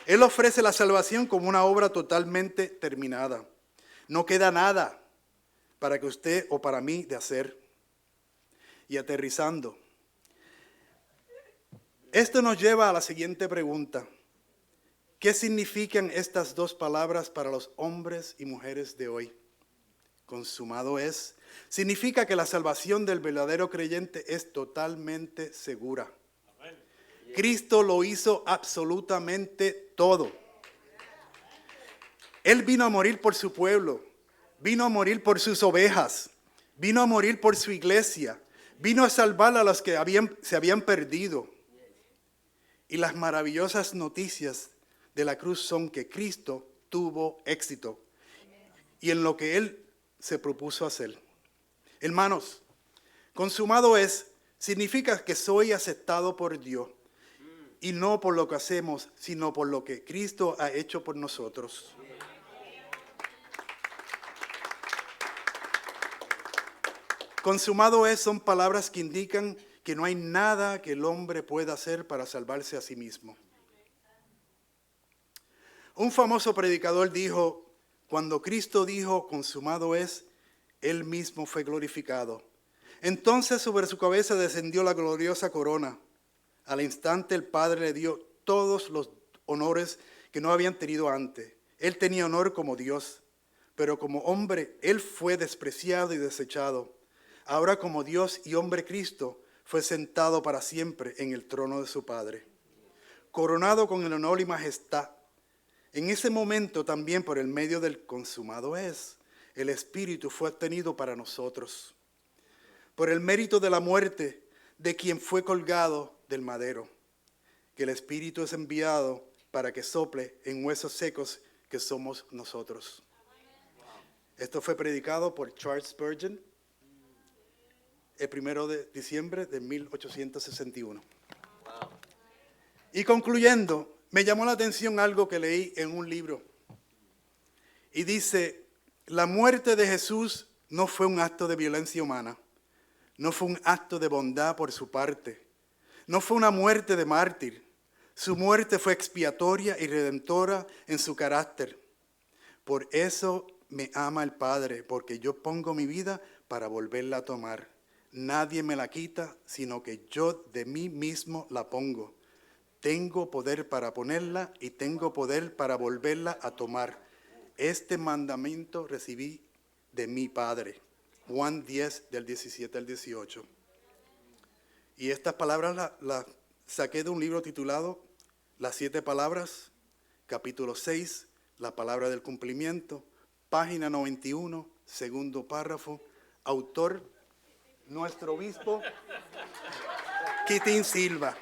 Él ofrece la salvación como una obra totalmente terminada. No queda nada para que usted o para mí de hacer. Y aterrizando, esto nos lleva a la siguiente pregunta. ¿Qué significan estas dos palabras para los hombres y mujeres de hoy? Consumado es. Significa que la salvación del verdadero creyente es totalmente segura. Cristo lo hizo absolutamente todo. Él vino a morir por su pueblo, vino a morir por sus ovejas, vino a morir por su iglesia, vino a salvar a los que se habían perdido. Y las maravillosas noticias de la cruz son que Cristo tuvo éxito y en lo que Él se propuso hacer. Hermanos, consumado es, significa que soy aceptado por Dios y no por lo que hacemos, sino por lo que Cristo ha hecho por nosotros. Consumado es son palabras que indican que no hay nada que el hombre pueda hacer para salvarse a sí mismo. Un famoso predicador dijo, cuando Cristo dijo, consumado es, Él mismo fue glorificado. Entonces sobre su cabeza descendió la gloriosa corona. Al instante el Padre le dio todos los honores que no habían tenido antes. Él tenía honor como Dios, pero como hombre Él fue despreciado y desechado. Ahora como Dios y hombre Cristo fue sentado para siempre en el trono de su Padre, coronado con el honor y majestad. En ese momento también por el medio del consumado es, el Espíritu fue obtenido para nosotros. Por el mérito de la muerte de quien fue colgado del madero, que el Espíritu es enviado para que sople en huesos secos que somos nosotros. Esto fue predicado por Charles Spurgeon el 1 de diciembre de 1861. Y concluyendo, me llamó la atención algo que leí en un libro. Y dice, la muerte de Jesús no fue un acto de violencia humana, no fue un acto de bondad por su parte, no fue una muerte de mártir. Su muerte fue expiatoria y redentora en su carácter. Por eso me ama el Padre, porque yo pongo mi vida para volverla a tomar. Nadie me la quita, sino que yo de mí mismo la pongo. Tengo poder para ponerla y tengo poder para volverla a tomar. Este mandamiento recibí de mi Padre. Juan 10, del 17 al 18. Y estas palabras las saqué de un libro titulado Las 7 palabras, capítulo 6, la palabra del cumplimiento, página 91, segundo párrafo, autor, nuestro obispo, Quitín Silva.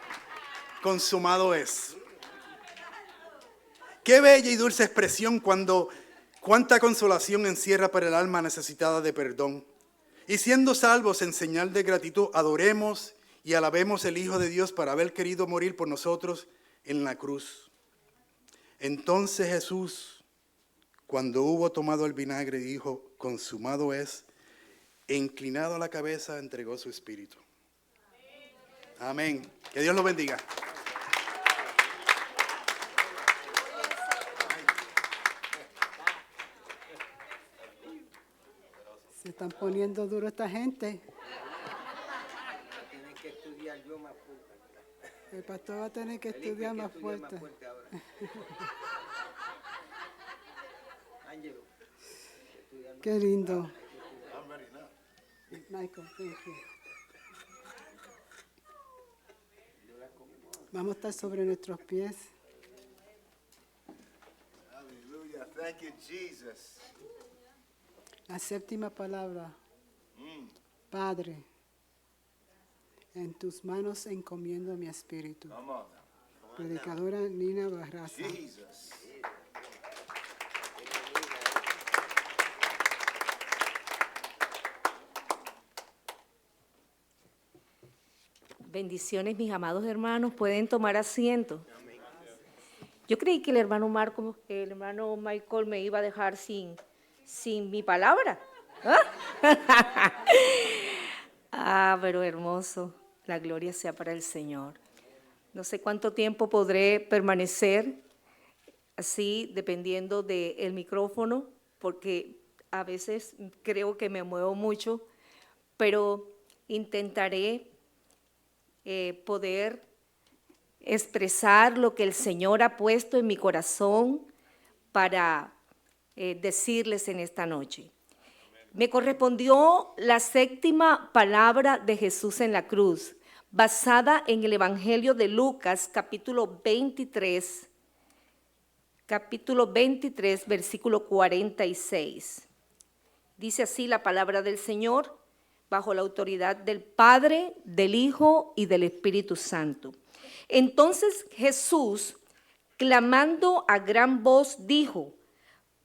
Consumado es. Qué bella y dulce expresión cuánta consolación encierra para el alma necesitada de perdón. Y siendo salvos en señal de gratitud, adoremos y alabemos el Hijo de Dios por haber querido morir por nosotros en la cruz. Entonces Jesús, cuando hubo tomado el vinagre, dijo, consumado es, e inclinado la cabeza, entregó su espíritu. Amén. Que Dios los bendiga. Se están poniendo duro esta gente. Tienen que estudiar yo más fuerte. El pastor va a tener que estudiar más fuerte. ahora. Ángelo. Qué lindo. Michael, thank you. Vamos a estar sobre nuestros pies. Hallelujah. Thank you, Jesus. La séptima palabra. Padre, en tus manos encomiendo mi espíritu. Come on. Predicadora Nina Barraza. Jesus. Bendiciones, mis amados hermanos. Pueden tomar asiento. Yo creí que el hermano Michael me iba a dejar sin mi palabra. Pero hermoso. La gloria sea para el Señor. No sé cuánto tiempo podré permanecer así, dependiendo del micrófono, porque a veces creo que me muevo mucho, pero intentaré poder expresar lo que el Señor ha puesto en mi corazón para decirles en esta noche. Me correspondió la séptima palabra de Jesús en la cruz, basada en el Evangelio de Lucas, capítulo 23, versículo 46. Dice así la palabra del Señor, bajo la autoridad del Padre, del Hijo y del Espíritu Santo. Entonces Jesús, clamando a gran voz, dijo: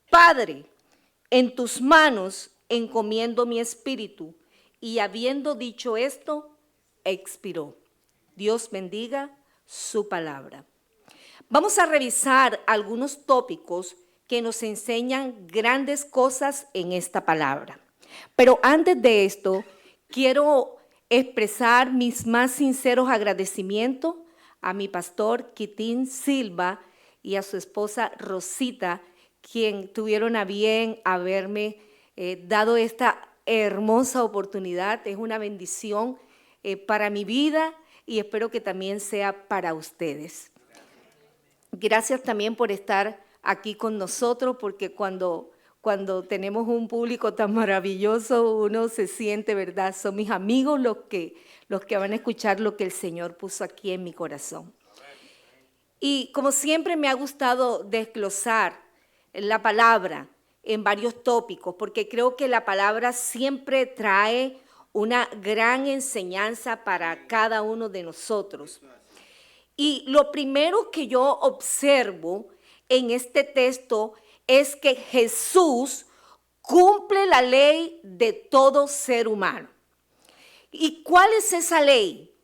Padre, en tus manos encomiendo mi espíritu. Y habiendo dicho esto, expiró. Dios bendiga su palabra. Vamos a revisar algunos tópicos que nos enseñan grandes cosas en esta palabra. Pero antes de esto, quiero expresar mis más sinceros agradecimientos a mi pastor Quitín Silva y a su esposa Rosita, quien tuvieron a bien haberme dado esta hermosa oportunidad. Es una bendición para mi vida y espero que también sea para ustedes. Gracias también por estar aquí con nosotros, porque cuando tenemos un público tan maravilloso, uno se siente, ¿verdad? Son mis amigos los que van a escuchar lo que el Señor puso aquí en mi corazón. Y como siempre me ha gustado desglosar la palabra en varios tópicos, porque creo que la palabra siempre trae una gran enseñanza para cada uno de nosotros. Y lo primero que yo observo en este texto es que Jesús cumple la ley de todo ser humano. ¿Y cuál es esa ley?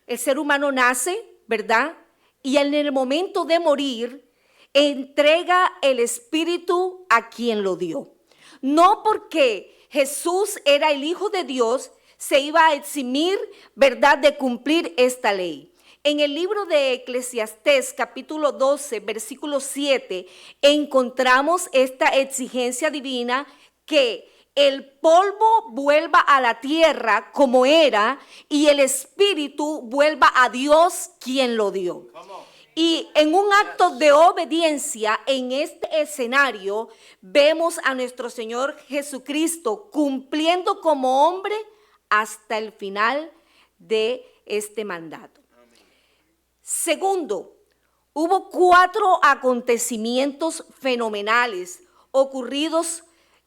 El ser humano nace, ¿verdad? Y en el momento de morir, entrega el espíritu a quien lo dio. No porque Jesús era el Hijo de Dios, se iba a eximir, ¿verdad?, de cumplir esta ley. En el libro de Eclesiastés, capítulo 12, versículo 7, encontramos esta exigencia divina que el polvo vuelva a la tierra como era y el espíritu vuelva a Dios quien lo dio. Y en un acto de obediencia en este escenario vemos a nuestro Señor Jesucristo cumpliendo como hombre hasta el final de este mandato. Segundo, hubo 4 acontecimientos fenomenales ocurridos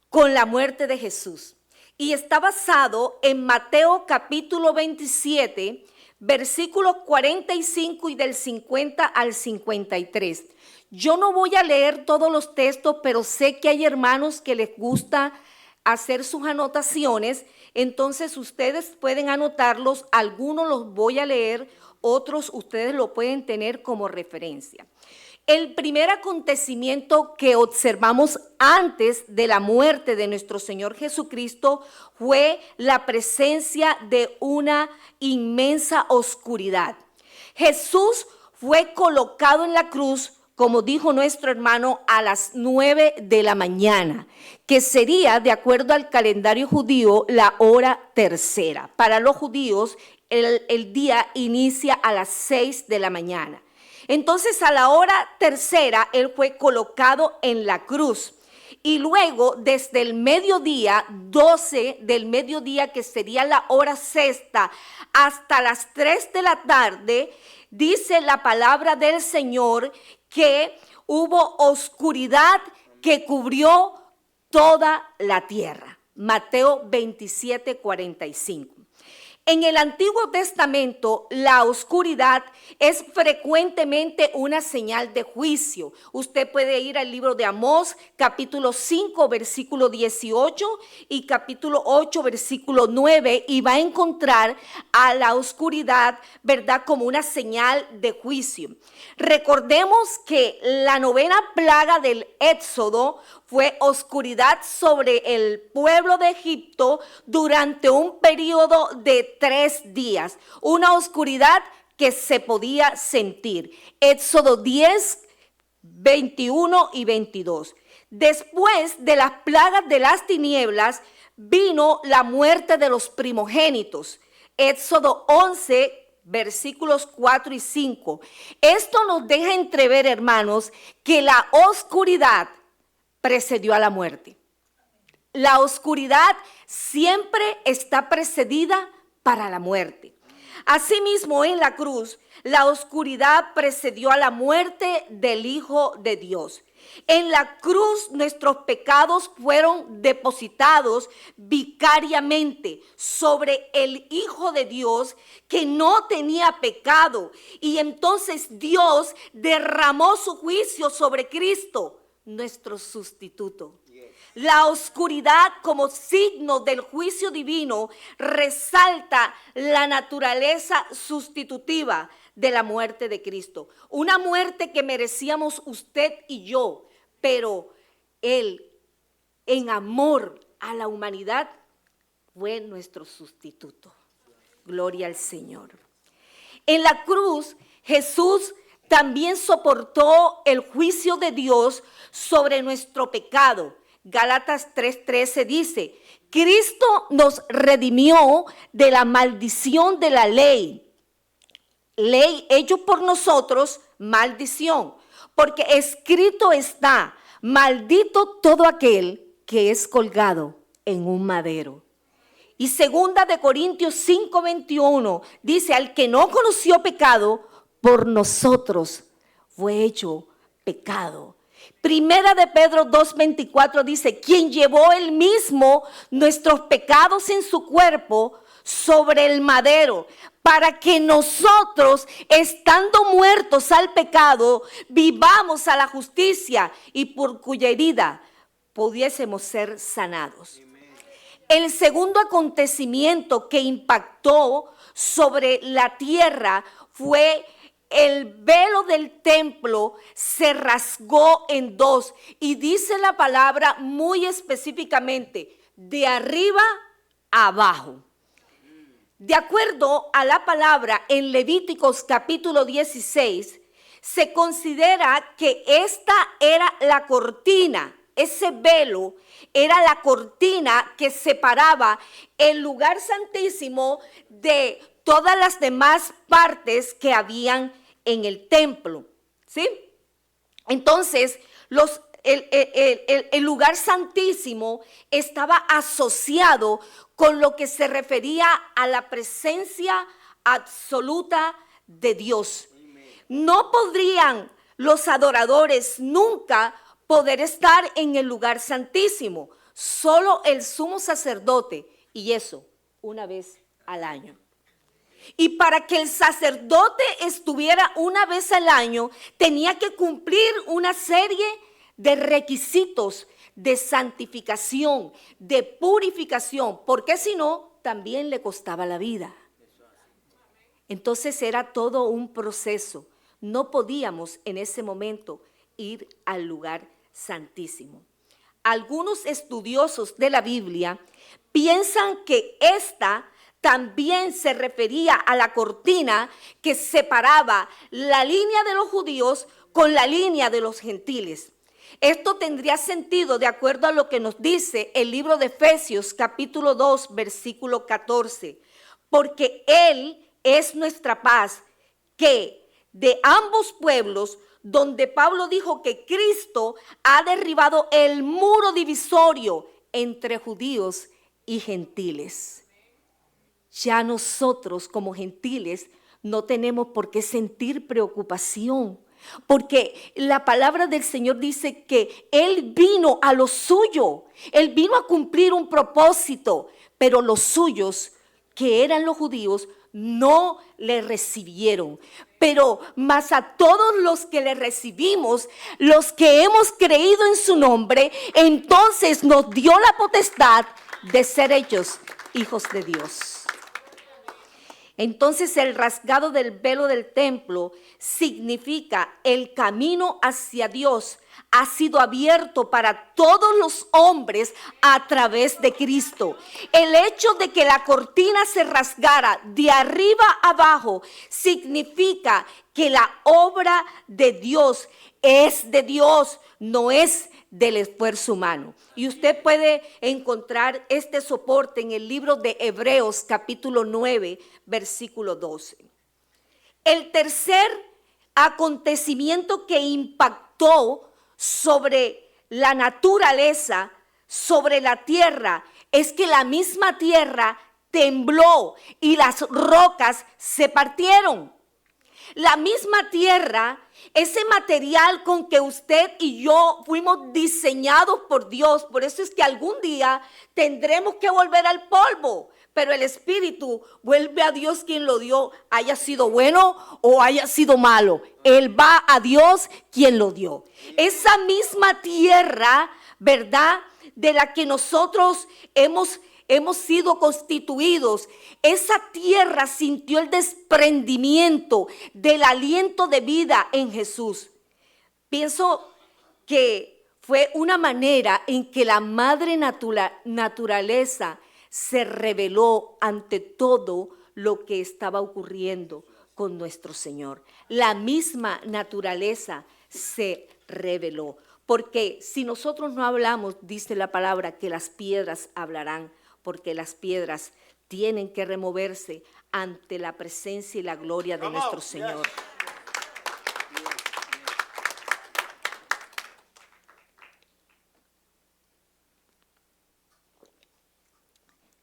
con la muerte de Jesús. Y está basado en Mateo capítulo 27, versículos 45 y del 50 al 53. Yo no voy a leer todos los textos, pero sé que hay hermanos que les gusta hacer sus anotaciones, entonces ustedes pueden anotarlos, algunos los voy a leer, otros ustedes lo pueden tener como referencia. El primer acontecimiento que observamos antes de la muerte de nuestro Señor Jesucristo fue la presencia de una inmensa oscuridad. Jesús fue colocado en la cruz, como dijo nuestro hermano, a las 9 de la mañana, que sería, de acuerdo al calendario judío, la hora tercera. Para los judíos, el día inicia a las 6 de la mañana. Entonces, a la hora tercera, él fue colocado en la cruz. y luego desde el mediodía, 12 del mediodía, que sería la hora sexta, hasta las 3 de la tarde, dice la palabra del Señor que hubo oscuridad que cubrió toda la tierra. Mateo 27, 45. En el Antiguo Testamento, la oscuridad es frecuentemente una señal de juicio. Usted puede ir al libro de Amós, capítulo 5, versículo 18 y capítulo 8, versículo 9, y va a encontrar a la oscuridad, ¿verdad?, como una señal de juicio. Recordemos que la 9ª plaga del Éxodo fue oscuridad sobre el pueblo de Egipto durante un periodo de 3 días. Una oscuridad que se podía sentir. Éxodo 10, 21 y 22. Después de las plagas de las tinieblas vino la muerte de los primogénitos. Éxodo 11, versículos 4 y 5. Esto nos deja entrever, hermanos, que la oscuridad precedió a la muerte. La oscuridad siempre está precedida para la muerte. Asimismo, en la cruz, la oscuridad precedió a la muerte del Hijo de Dios. En la cruz nuestros pecados fueron depositados vicariamente sobre el Hijo de Dios, que no tenía pecado, y entonces Dios derramó su juicio sobre Cristo, nuestro sustituto. La oscuridad, como signo del juicio divino, resalta la naturaleza sustitutiva de la muerte de Cristo. Una muerte que merecíamos usted y yo, pero Él, en amor a la humanidad, fue nuestro sustituto. Gloria al Señor. En la cruz, Jesús también soportó el juicio de Dios sobre nuestro pecado. Gálatas 3:13 dice: Cristo nos redimió de la maldición de la ley. Ley hecho por nosotros, maldición. Porque escrito está: maldito todo aquel que es colgado en un madero. Y 2 Corintios 5:21 dice: al que no conoció pecado, por nosotros fue hecho pecado. Primera de Pedro 2:24 dice: quien llevó él mismo nuestros pecados en su cuerpo sobre el madero, para que nosotros, estando muertos al pecado, vivamos a la justicia, y por cuya herida pudiésemos ser sanados. El segundo acontecimiento que impactó sobre la tierra fue el velo del templo se rasgó en dos, y dice la palabra muy específicamente: de arriba a abajo. De acuerdo a la palabra en Levíticos capítulo 16, se considera que esta era la cortina, ese velo era la cortina que separaba el lugar santísimo de todas las demás partes que habían en el templo, ¿sí? Entonces, el lugar santísimo estaba asociado con lo que se refería a la presencia absoluta de Dios. No podrían los adoradores nunca poder estar en el lugar santísimo, solo el sumo sacerdote, y eso una vez al año. Y para que el sacerdote estuviera una vez al año, tenía que cumplir una serie de requisitos de santificación, de purificación, porque si no, también le costaba la vida. Entonces era todo un proceso. No podíamos en ese momento ir al lugar santísimo. Algunos estudiosos de la Biblia piensan que esta también se refería a la cortina que separaba la línea de los judíos con la línea de los gentiles. Esto tendría sentido de acuerdo a lo que nos dice el libro de Efesios capítulo 2 versículo 14. Porque Él es nuestra paz, que de ambos pueblos donde Pablo dijo que Cristo ha derribado el muro divisorio entre judíos y gentiles. Ya nosotros como gentiles no tenemos por qué sentir preocupación, porque la palabra del Señor dice que Él vino a lo suyo, Él vino a cumplir un propósito, pero los suyos, que eran los judíos, no le recibieron. Pero más a todos los que le recibimos, los que hemos creído en su nombre, entonces nos dio la potestad de ser hechos hijos de Dios. Entonces el rasgado del velo del templo significa el camino hacia Dios ha sido abierto para todos los hombres a través de Cristo. El hecho de que la cortina se rasgara de arriba abajo significa que la obra de Dios es de Dios, no es del esfuerzo humano. Y usted puede encontrar este soporte en el libro de Hebreos capítulo 9, versículo 12. El tercer acontecimiento que impactó sobre la naturaleza, sobre la tierra, es que la misma tierra tembló y las rocas se partieron. La misma tierra, ese material con que usted y yo fuimos diseñados por Dios, por eso es que algún día tendremos que volver al polvo, pero el espíritu vuelve a Dios quien lo dio, haya sido bueno o haya sido malo. Él va a Dios quien lo dio. Esa misma tierra, ¿verdad?, de la que nosotros hemos sido constituidos, esa tierra sintió el desprendimiento del aliento de vida en Jesús. Pienso que fue una manera en que la madre naturaleza se reveló ante todo lo que estaba ocurriendo con nuestro Señor. La misma naturaleza se reveló. Porque si nosotros no hablamos, dice la palabra, que las piedras hablarán, porque las piedras tienen que removerse ante la presencia y la gloria de nuestro Señor.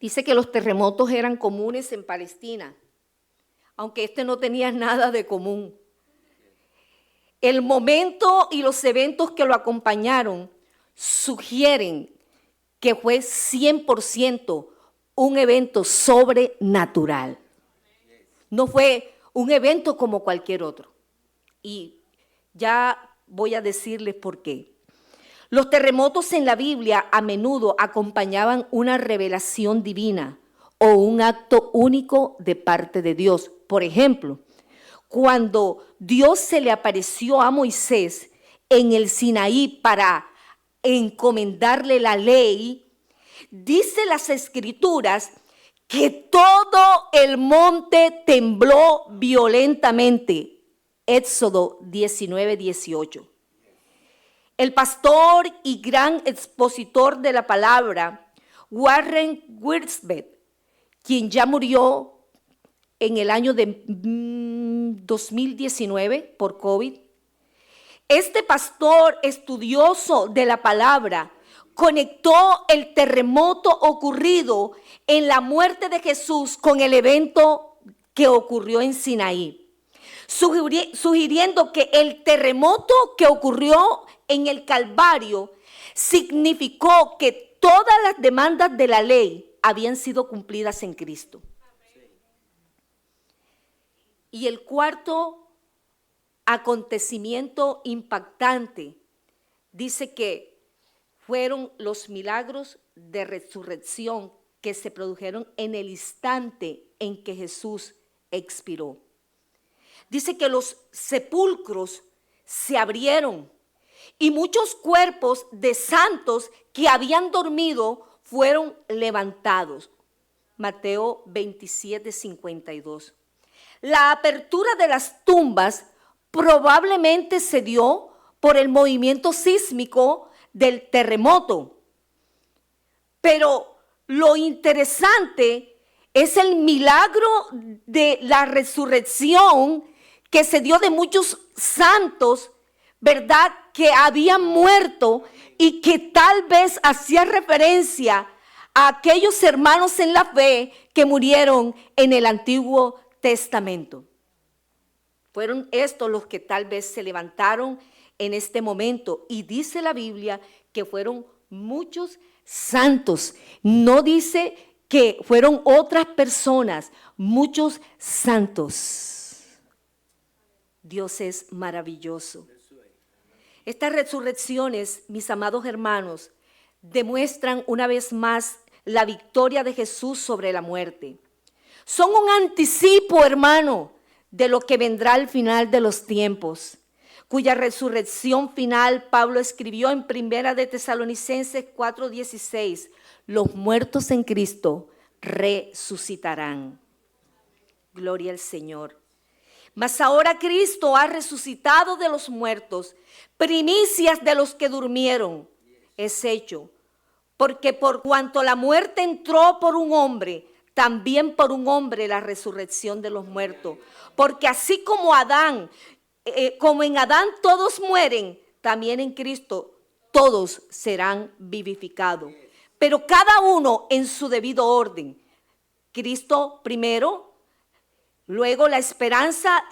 Dice que los terremotos eran comunes en Palestina, aunque este no tenía nada de común. El momento y los eventos que lo acompañaron sugieren que fue 100% un evento sobrenatural. No fue un evento como cualquier otro. Y ya voy a decirles por qué. Los terremotos en la Biblia a menudo acompañaban una revelación divina o un acto único de parte de Dios. Por ejemplo, cuando Dios se le apareció a Moisés en el Sinaí para encomendarle la ley, dice las Escrituras que todo el monte tembló violentamente. Éxodo 19:18. El pastor y gran expositor de la palabra, Warren Wiersbe, quien ya murió en el año de 2019 por COVID, este pastor estudioso de la palabra conectó el terremoto ocurrido en la muerte de Jesús con el evento que ocurrió en Sinaí, sugiriendo que el terremoto que ocurrió en el Calvario significó que todas las demandas de la ley habían sido cumplidas en Cristo. Y el cuarto acontecimiento impactante dice que fueron los milagros de resurrección que se produjeron en el instante en que Jesús expiró. Dice que los sepulcros se abrieron y muchos cuerpos de santos que habían dormido fueron levantados. Mateo 27:52. La apertura de las tumbas probablemente se dio por el movimiento sísmico del terremoto. Pero lo interesante es el milagro de la resurrección que se dio de muchos santos ¿verdad?, que habían muerto y que tal vez hacía referencia a aquellos hermanos en la fe que murieron en el Antiguo Testamento. Fueron estos los que tal vez se levantaron en este momento, y dice la Biblia que fueron muchos santos. No dice que fueron otras personas, muchos santos. Dios es maravilloso. Estas resurrecciones, mis amados hermanos, demuestran una vez más la victoria de Jesús sobre la muerte. Son un anticipo, hermano, de lo que vendrá al final de los tiempos, cuya resurrección final Pablo escribió en 1 de Tesalonicenses 4:16, los muertos en Cristo resucitarán. Gloria al Señor. Mas ahora Cristo ha resucitado de los muertos, primicias de los que durmieron, es hecho. Porque por cuanto la muerte entró por un hombre, también por un hombre la resurrección de los muertos. Porque así como en Adán todos mueren, también en Cristo todos serán vivificados. Pero cada uno en su debido orden. Cristo primero, luego la esperanza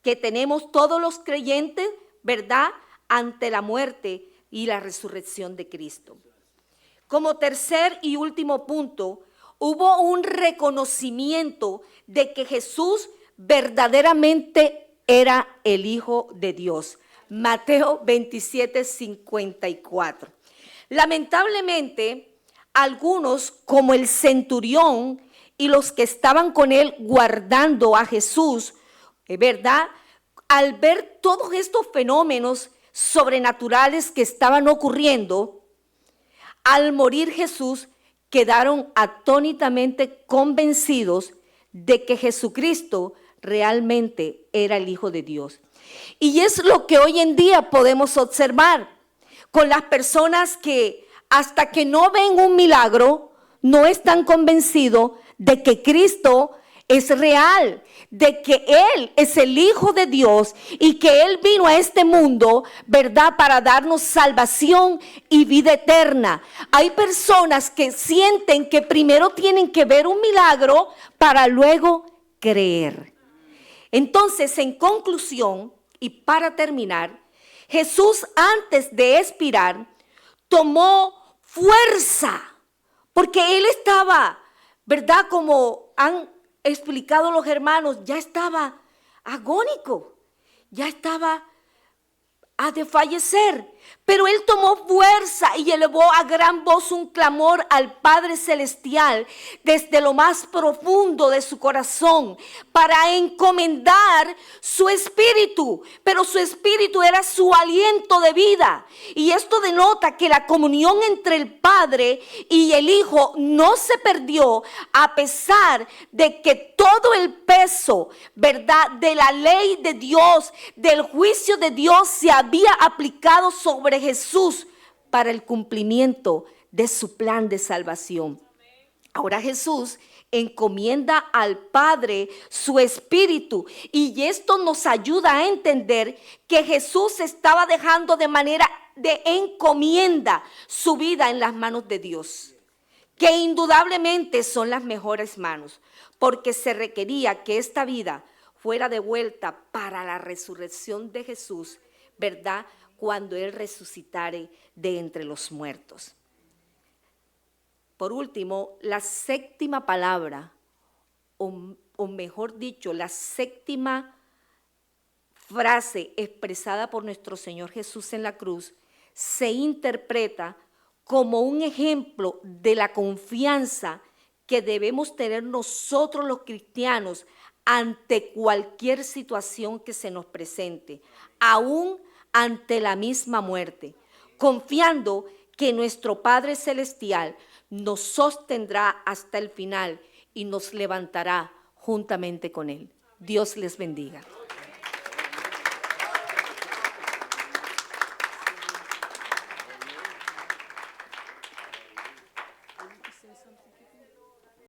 que tenemos todos los creyentes, ¿verdad?, ante la muerte y la resurrección de Cristo. Como tercer y último punto, hubo un reconocimiento de que Jesús verdaderamente era el Hijo de Dios. Mateo 27:54. Lamentablemente, algunos, como el centurión y los que estaban con él guardando a Jesús, ¿verdad?, al ver todos estos fenómenos sobrenaturales que estaban ocurriendo, al morir Jesús, quedaron atónitamente convencidos de que Jesucristo realmente era el Hijo de Dios. Y es lo que hoy en día podemos observar con las personas que hasta que no ven un milagro, no están convencidos de que Cristo es real, de que Él es el Hijo de Dios y que Él vino a este mundo, ¿verdad?, para darnos salvación y vida eterna. Hay personas que sienten que primero tienen que ver un milagro para luego creer. Entonces, en conclusión y para terminar, Jesús antes de expirar tomó fuerza, porque Él estaba, ¿verdad?, como han explicado los hermanos, ya estaba agónico, ya estaba a desfallecer, pero Él tomó fuerza y elevó a gran voz un clamor al Padre Celestial desde lo más profundo de su corazón para encomendar su espíritu, pero su espíritu era su aliento de vida, y esto denota que la comunión entre el Padre y el Hijo no se perdió a pesar de que todo el peso, ¿verdad?, de la ley de Dios, del juicio de Dios se había aplicado sobre Jesús para el cumplimiento de su plan de salvación. Ahora Jesús encomienda al Padre su espíritu, y esto nos ayuda a entender que Jesús estaba dejando de manera de encomienda su vida en las manos de Dios, que indudablemente son las mejores manos, porque se requería que esta vida fuera devuelta para la resurrección de Jesús, ¿verdad?, cuando Él resucitare de entre los muertos. Por último, la séptima palabra, o mejor dicho, la séptima frase expresada por nuestro Señor Jesús en la cruz, se interpreta como un ejemplo de la confianza que debemos tener nosotros los cristianos ante cualquier situación que se nos presente, aún ante la misma muerte, confiando que nuestro Padre Celestial nos sostendrá hasta el final y nos levantará juntamente con Él. Dios les bendiga.